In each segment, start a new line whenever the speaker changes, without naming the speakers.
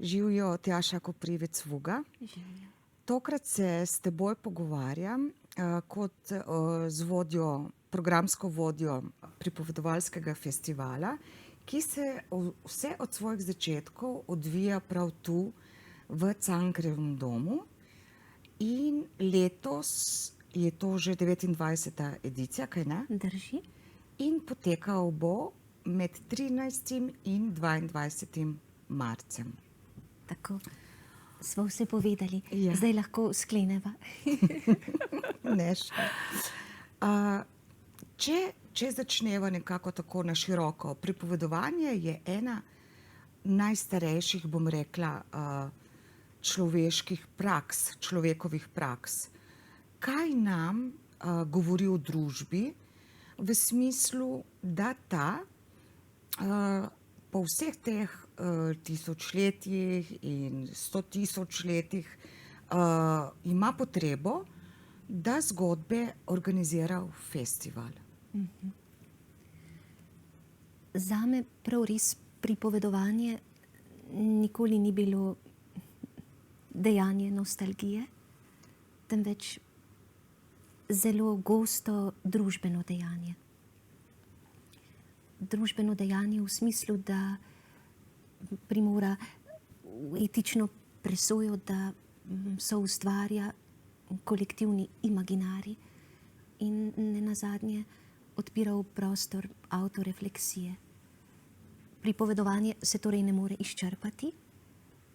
Živijo Tjaša Koprivec Vuga.
Živjo.
Tokrat se s teboj pogovarjam kot z vodjo, programsko vodjo pripovedovalskega festivala, ki se vse od svojih začetkov odvija prav tu v Cankarjevem domu. In letos je to že 29. edicija, kaj ne?
Drži.
In potekal bo med 13. in 22. marcem.
Tako smo vse povedali.
Ja.
Zdaj lahko skleneva.
Ne še. Če začneva nekako tako na široko, pripovedovanje je ena najstarejših, bom rekla, človeških praks, človekovih praks. Kaj nam govori o družbi v smislu, da ta po vseh teh tisočletjih in 100 000 letih ima potrebo, da zgodbe organizira v festival.
Zame prav res pripovedovanje nikoli ni bilo dejanje nostalgije, temveč zelo gosto družbeno dejanje. Družbeno dejanje v smislu, da primora etično presojo, da soustvarja kolektivni imaginarij in nenazadnje odpira v prostor avtorefleksije. Pripovedovanje se torej ne more izčrpati,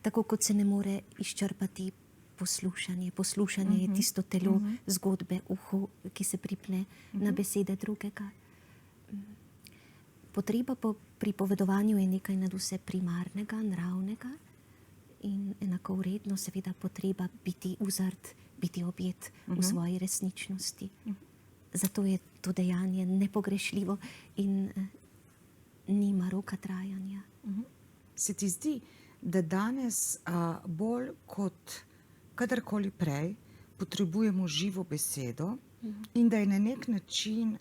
tako kot se ne more izčrpati poslušanje. Poslušanje je tisto telo zgodbe, uho, ki se pripne na besede drugega. Potreba po pripovedovanju je nekaj nadvse primarnega, naravnega in enakovredno seveda potreba biti uzrt, biti objet v svoji resničnosti. Zato je to dejanje nepogrešljivo in nima roka trajanja.
Se ti zdi, da danes bolj kot kadarkoli prej potrebujemo živo besedo in da je na nek način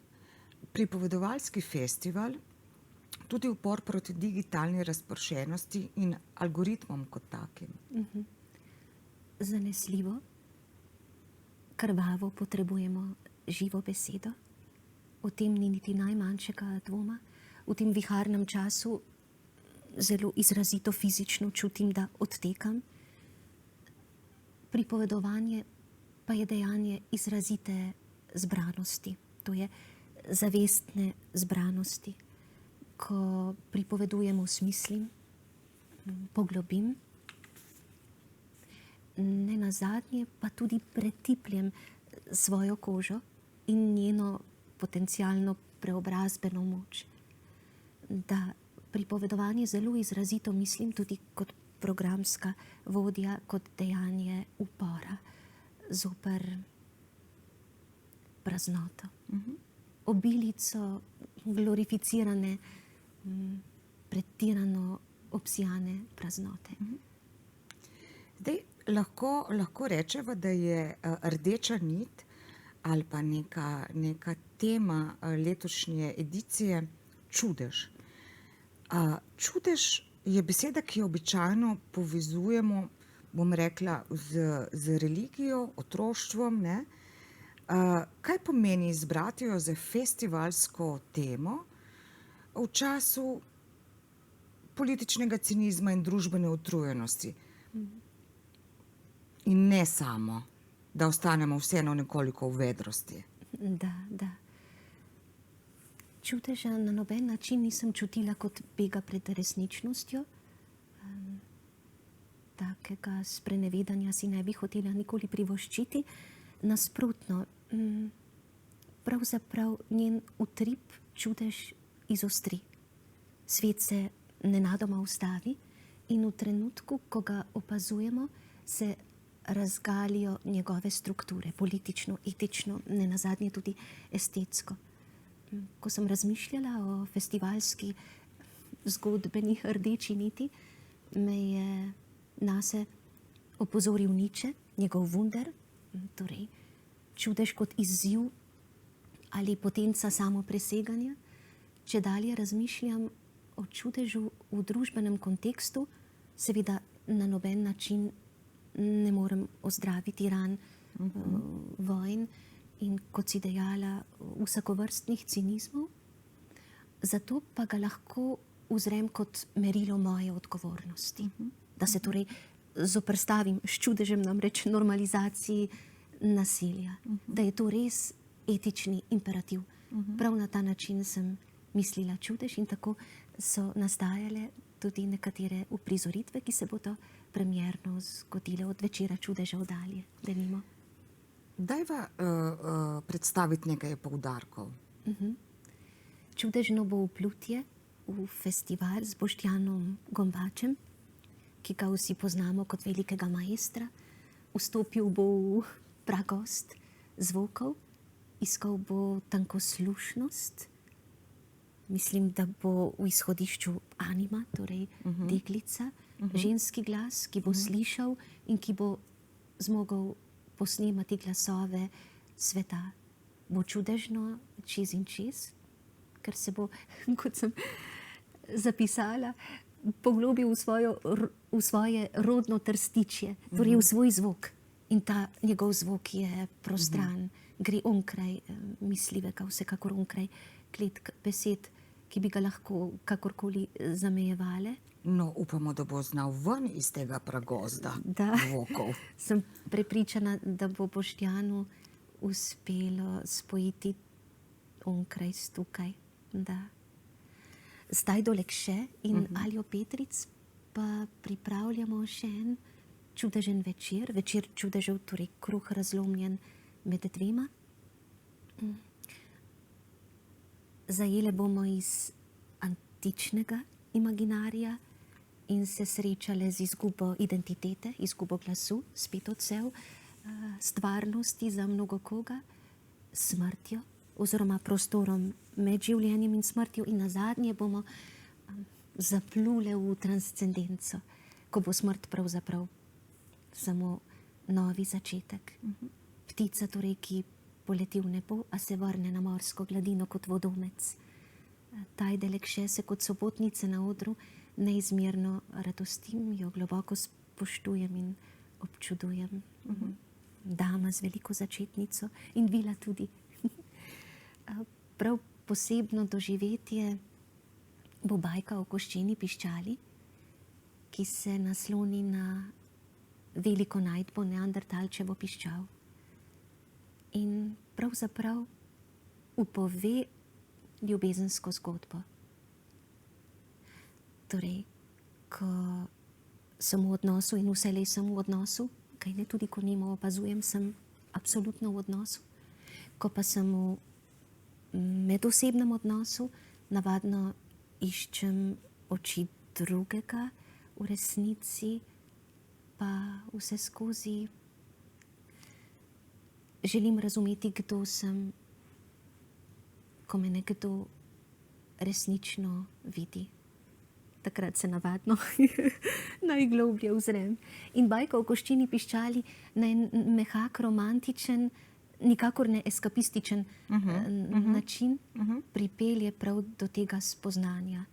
pripovedovalski festival tudi upor proti digitalni razpršenosti in algoritmom kot takim?
Zanesljivo, krvavo potrebujemo živo besedo. O tem ni niti najmanjšega dvoma. V tem viharnem času zelo izrazito fizično čutim, da odtekam. Pripovedovanje pa je dejanje izrazite zbranosti, to je zavestne zbranosti. Ko pripovedujem, osmislim, poglobim, nenazadnje pa tudi pretipljem svojo kožo in njeno potencialno preobrazbeno moč. Da pripovedovanje zelo izrazito mislim tudi kot programska vodja, kot dejanje upora zoper praznoto. Obilico glorificirane, pretirano obsijane praznote.
Zdaj, lahko rečeva, da je rdeča nit ali pa neka tema letošnje edicije čudež. Čudež je beseda, ki jo običajno povezujemo, bom rekla, z religijo, otroštvom, ne? Kaj pomeni izbrati jo za festivalsko temo v času političnega cinizma in družbene utrujenosti? In ne samo, da ostanemo vseeno nekoliko v vedrosti.
Da. Čudeža na noben način nisem čutila kot bega pred resničnostjo. Takega sprenevedanja si ne bi hotela nikoli privoščiti. Nasprotno, pravzaprav njen utrip čudež izostri. Svet se nenadoma ustavi in v trenutku, ko ga opazujemo, se razgalijo njegove strukture, politično, etično, nenazadnje tudi estetsko. Ko sem razmišljala o festivalski zgodbeni rdeči niti, me je nase opozoril Nietzsche, njegov Wunder, torej čudež kot izziv ali potenca samopreseganja. Čedalje razmišljam o čudežu v družbenem kontekstu, seveda na noben način ne morem ozdraviti ran vojn in, kot si dejala, vsakovrstnih cinizmov. Zato pa ga lahko uzrem kot merilo moje odgovornosti. Da se torej zoperstavim s čudežem, namreč normalizaciji nasilja. Da je to res etični imperativ. Prav na ta način sem mislila čudež in tako so nastajale tudi nekatere uprizoritve, ki se bodo premierno zgodile od Večera čudežev dalje, denimo.
Dajva predstaviti nekaj poudarkov.
Čudežno bo vplutje v festival z Boštjanom Gombačem, ki ga vsi poznamo kot velikega maestra. Vstopil bo v pragost zvokov, iskal bo tankoslušnost. Mislim, da bo v izhodišču anima, torej deklica, ženski glas, ki bo slišal in ki bo zmogel posnemati glasove sveta. Bo čudežno čez in čez, ker se bo, kot sem zapisala, poglobil v svoje rodno trstičje, torej v svoj zvok. In ta njegov zvok je prostran, gre onkraj mislivega, vsekakor onkraj kletk besed, ki bi ga lahko kakorkoli zamejevale.
No, upamo, da bo znal ven iz tega pragozda zvokov.
Sem prepričana, da bo Boštjanu uspelo spojiti onkraj s tukaj. Da. Zdaj do Lekše in Aljo Petric pa pripravljamo še en čudežen večer. Večer čudežev, torej kruh razlomljen med dvema. Zajele bomo iz antičnega imaginarija in se srečale z izgubo identitete, izgubo glasu, spet odsev, stvarnosti za mnogo koga, smrtjo oziroma prostorom med življenjem in smrtjo in nazadnje bomo zaplule v transcendenco, ko bo smrt pravzaprav samo novi začetek. Ptica torej, ki poleti v nebo, a se vrne na morsko gladino kot vodomec. Tajde Lekše se kot sobotnice na odru neizmerno radostim, jo globoko spoštujem in občudujem. Dama z veliko začetnico in vila tudi. Prav posebno doživetje bo bajka o koščeni piščali, ki se nasloni na veliko najdbo neandertalčevo piščal. In pravzaprav upove ljubezensko zgodbo. Torej, ko sem v odnosu in vselej sem v odnosu, kaj ne, tudi ko nemo opazujem, sem absolutno v odnosu. Ko pa sem v medosebnem odnosu, navadno iščem oči drugega, v resnici pa vse skozi želim razumeti, kdo sem, ko me nekdo resnično vidi. Takrat se navadno najgloblje vzrem. In bajka o koščeni piščali na en mehak, romantičen, nikakor ne eskapističen način pripelje prav do tega spoznanja,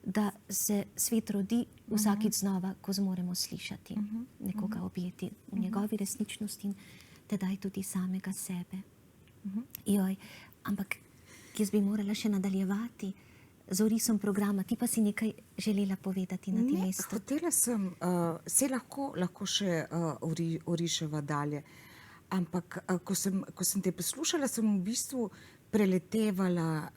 da se svet rodi vsakič znova, ko zmoremo slišati nekoga, objeti v njegovi resničnosti in tedaj tudi samega sebe. Joj, ampak jaz bi morala še nadaljevati z orisom programa. Ti pa si nekaj želela povedati na tem mestu.
Hotela sem, se lahko še oriševa dalje, ampak ko sem te poslušala, sem v bistvu preletevala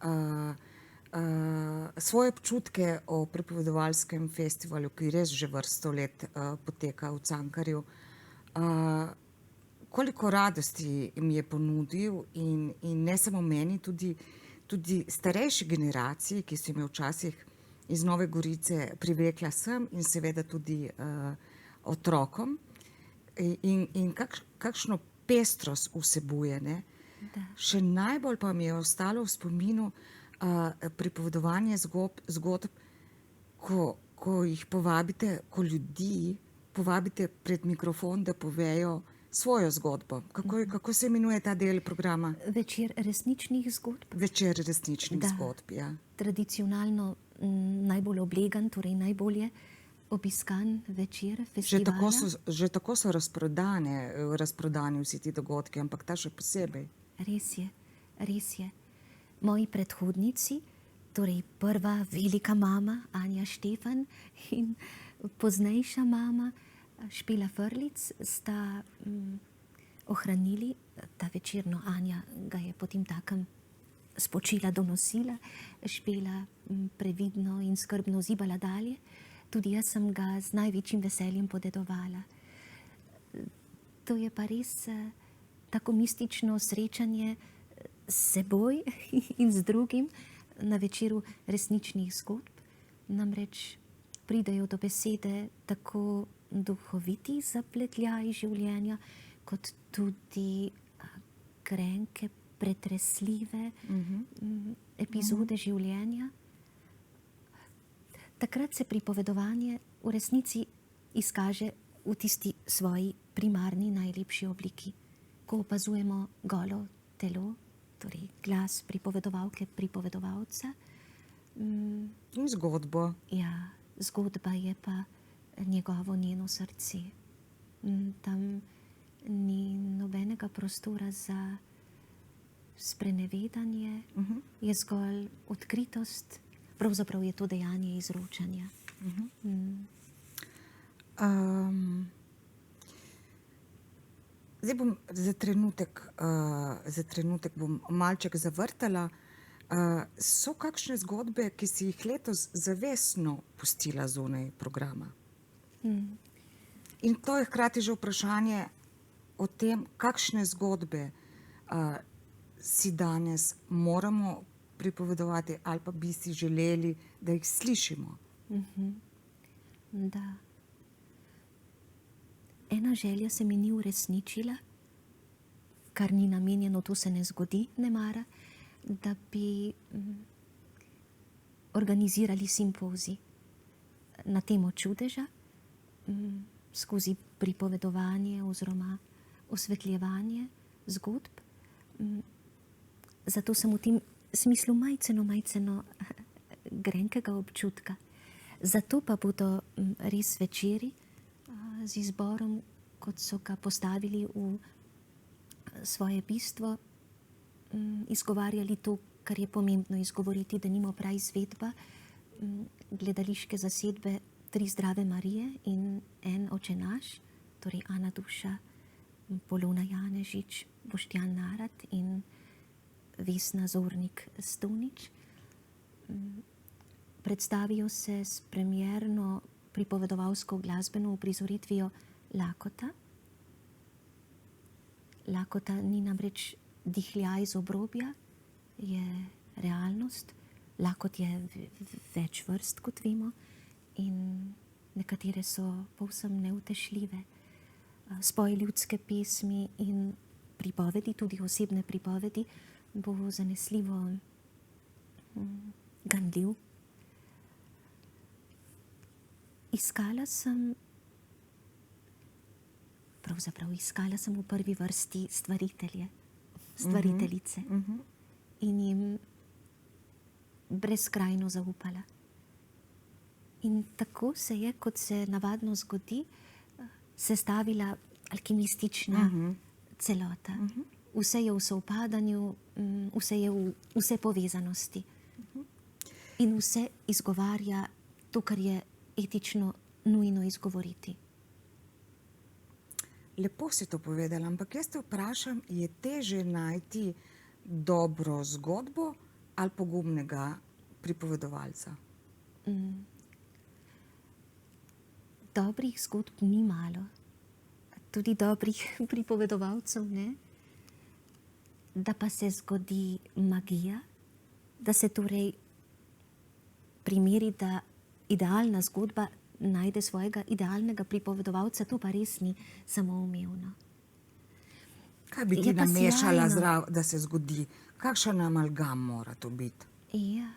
svoje občutke o pripovedovalskem festivalu, ki res že vrsto let poteka v Cankarju. Koliko radosti mi je ponudil in ne samo meni, tudi starejši generaciji, ki so me včasih iz Nove Gorice privekla sem in seveda tudi otrokom. In kakšno pestrost vsebuje, ne? Še najbolj pa mi je ostalo v spominu pripovedovanje zgodb, ko jih povabite, ko ljudi povabite pred mikrofon, da povejo svojo zgodbo. Kako se imenuje ta del programa?
Večer resničnih zgodb.
Večer resničnih zgodb, ja.
Tradicionalno najbolj oblegan, torej najbolje obiskan večer
Že
festivala.
tako so razprodani vsi ti dogodki, ampak ta še posebej.
Res je, res je. Moji predhodnici, torej prva velika mama Anja Štefan in poznejša mama Špela Frlic, sta ohranili ta večer. No, Anja ga je potem takem spočila, donosila, Špela previdno in skrbno zibala dalje. Tudi jaz sem ga z največjim veseljem podedovala. To je pa res tako mistično srečanje s seboj in z drugim na večeru resničnih zgodb. Namreč pridejo do besede tako duhoviti zapletljaji življenja, kot tudi grenke, pretresljive epizode življenja. Takrat se pripovedovanje v resnici izkaže v tisti svoji primarni, najlepši obliki, ko opazujemo golo telo, torej glas pripovedovalke, pripovedovalca.
In zgodbo.
Ja, zgodba je pa njeno srce. Tam ni nobenega prostora za sprenevedanje, je zgolj odkritost, pravzaprav je to dejanje izročanja.
Zdaj bom za trenutek bom malček zavrtala. So kakšne zgodbe, ki si jih letos zavestno pustila zunaj programa? In to je hkrati že vprašanje o tem, kakšne zgodbe si danes moramo pripovedovati ali pa bi si želeli, da jih slišimo.
Da. Ena želja se mi ni uresničila, kar ni namenjeno, to se ne zgodi nemara, da bi organizirali simpozij na temo čudeža skozi pripovedovanje oziroma osvetljevanje zgodb. Zato sem v tem smislu majceno grenkega občutka. Zato pa bodo res večeri z izborom, kot so ga postavili v svoje bistvo, izgovarjali to, kar je pomembno izgovoriti, da nimo prav izvedba gledališke zasedbe Tri zdrave Marije in En oče naš, torej Ana Duša, Polona Janežič, Boštjan Narat in Vesna Zornik Stonič. Predstavijo se s premierno pripovedovalsko glasbeno uprizoritvijo Lakota. Lakota ni namreč dihljaj z obrobja, je realnost. Lakot je več vrst, kot vemo, in nekatere so povsem neutešljive. Spoj ljudske pesmi in pripovedi, tudi osebne pripovedi, bo zanesljivo ganljiv. Iskala sem v prvi vrsti stvariteljice in jim brezkrajno zaupala. In tako se je, kot se navadno zgodi, sestavila alkimistična celota. Vse je v sovpadanju, vse je v vse povezanosti. In vse izgovarja to, kar je etično nujno izgovoriti.
Lepo si to povedala, ampak jaz te vprašam, je težje najti dobro zgodbo ali pogumnega pripovedovalca?
Dobrih zgodb ni malo, tudi dobrih pripovedovalcev ne. Da pa se zgodi magija, da se torej primeri, da idealna zgodba najde svojega idealnega pripovedovalca, to pa res ni samoumevno.
Kaj bi ti namešala, da se zgodi? Kakšen amalgam mora to biti?
Ja.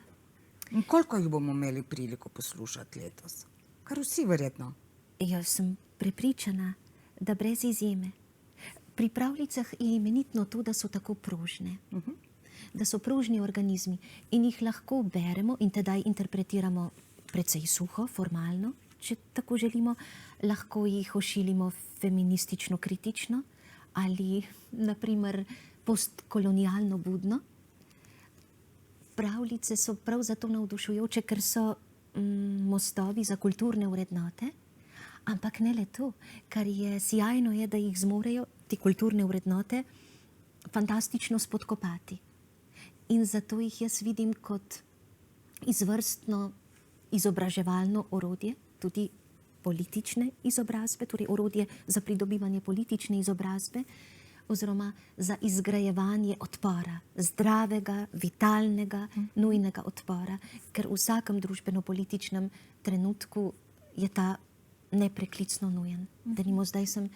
In koliko jih bomo imeli priliko poslušati letos? Kar vsi verjetno.
Jaz sem prepričana, da brez izjeme. Pri pravljicah je imenitno to, da so tako prožne. Da so prožni organizmi in jih lahko beremo in tedaj interpretiramo precej suho, formalno, če tako želimo, lahko jih ošilimo feministično kritično ali naprimer postkolonialno budno. Pravljice so prav zato navdušujoče, ker so mostovi za kulturne vrednote, ampak ne le to, kar je sijajno je, da jih zmorejo te kulturne vrednote fantastično spodkopati. In zato jih jaz vidim kot izvrstno izobraževalno orodje, tudi politične izobrazbe, torej orodje za pridobivanje politične izobrazbe, oziroma za izgrajevanje odpora, zdravega, vitalnega, nujnega odpora, ker v vsakem družbeno-političnem trenutku je ta nepreklicno nujen. Denimo, zdaj sem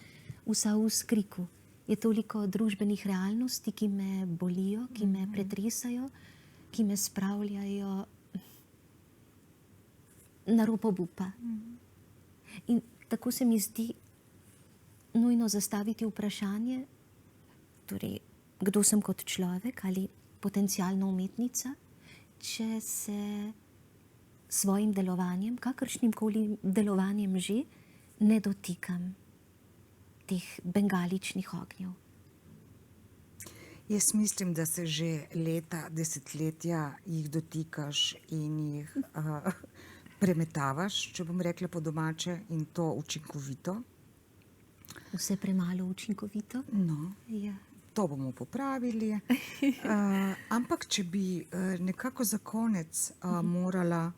vsa v skriku. Je toliko družbenih realnosti, ki me bolijo, ki me pretresajo, ki me spravljajo na rob obupa. In tako se mi zdi nujno zastaviti vprašanje, torej, kdo sem kot človek ali potencialna umetnica, če se svojim delovanjem, kakršnimkoli delovanjem že, ne dotikam teh bengaličnih ognjev.
Jaz mislim, da se že leta, desetletja jih dotikaš in jih premetavaš, če bom rekla po domače, in to učinkovito.
Vse premalo učinkovito?
No,
Ja.
to bomo popravili. Ampak če bi nekako za konec morala,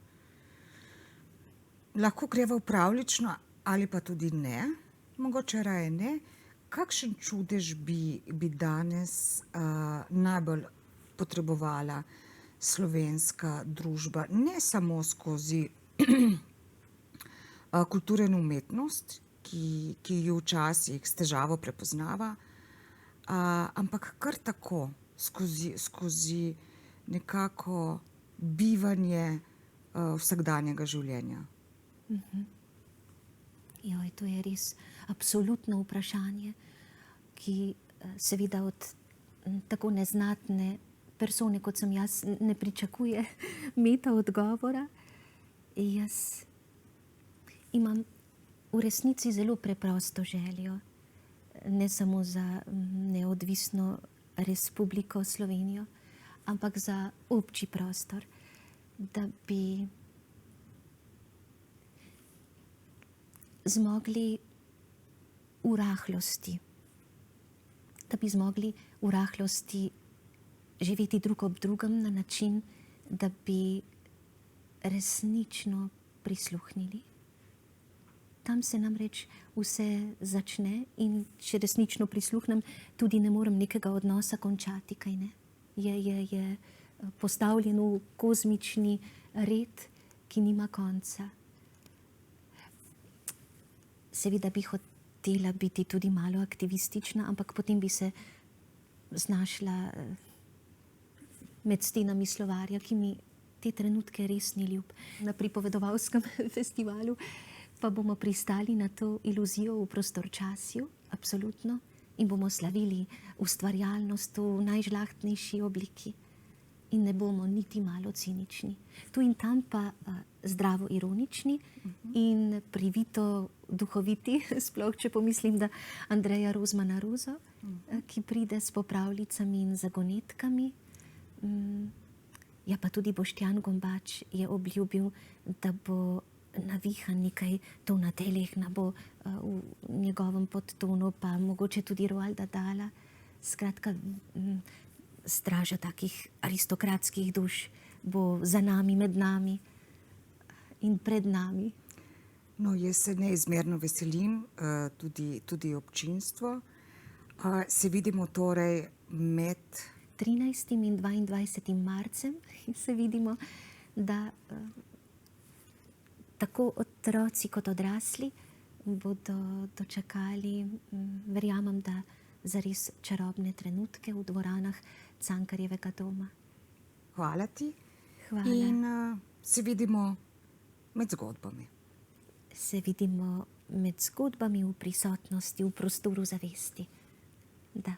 lahko greva v pravljično ali pa tudi ne, mogoče raje ne, kakšen čudež bi danes najbolj potrebovala slovenska družba, ne samo skozi kulturo in umetnost, ki jo včasih s težavo prepoznava, ampak kar tako, skozi nekako bivanje vsakdanjega življenja.
Joj, to je res absolutno vprašanje, ki seveda od tako neznatne persone, kot sem jaz, ne pričakuje meta odgovora. Jaz imam v resnici zelo preprosto željo, ne samo za neodvisno Republiko Slovenijo, ampak za obči prostor, da bi zmogli v rahlosti, živeti drug ob drugem na način, da bi resnično prisluhnili. Tam se namreč vse začne in če resnično prisluhnem, tudi ne morem nekega odnosa končati, kaj ne? Je postavljen v kozmični red, ki nima konca. Seveda bi hotela biti tudi malo aktivistična, ampak potem bi se znašla med stenami slovarja, ki mi te trenutke res ni ljub. Na pripovedovalskem festivalu pa bomo pristali na to iluzijo v prostorčasju, absolutno, in bomo slavili ustvarjalnost v najžlahtnejši obliki. In ne bomo niti malo cinični. Tu in tam pa zdravo ironični in privito duhoviti, sploh če pomislim, da Andreja Rozmana Rozo, ki pride s popravljicami in zagonetkami. Ja, pa tudi Boštjan Gombač je obljubil, da bo navihan nekaj tona Telehna, bo v njegovem podtonu, pa mogoče tudi Roalda Dahla. Skratka, straža takih aristokratskih duš bo za nami, med nami in pred nami.
No, jaz se neizmerno veselim, tudi občinstvo. Se vidimo torej med
13. in 22. marcem se vidimo, da tako otroci kot odrasli bodo dočakali, verjamem, da zares čarobne trenutke v dvoranah Cankarjevega doma.
Hvala ti.
Hvala.
In se vidimo med zgodbami.
Se vidimo med zgodbami v prisotnosti, v prostoru zavesti. Da,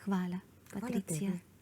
hvala, Patricija.
Hvala tebi.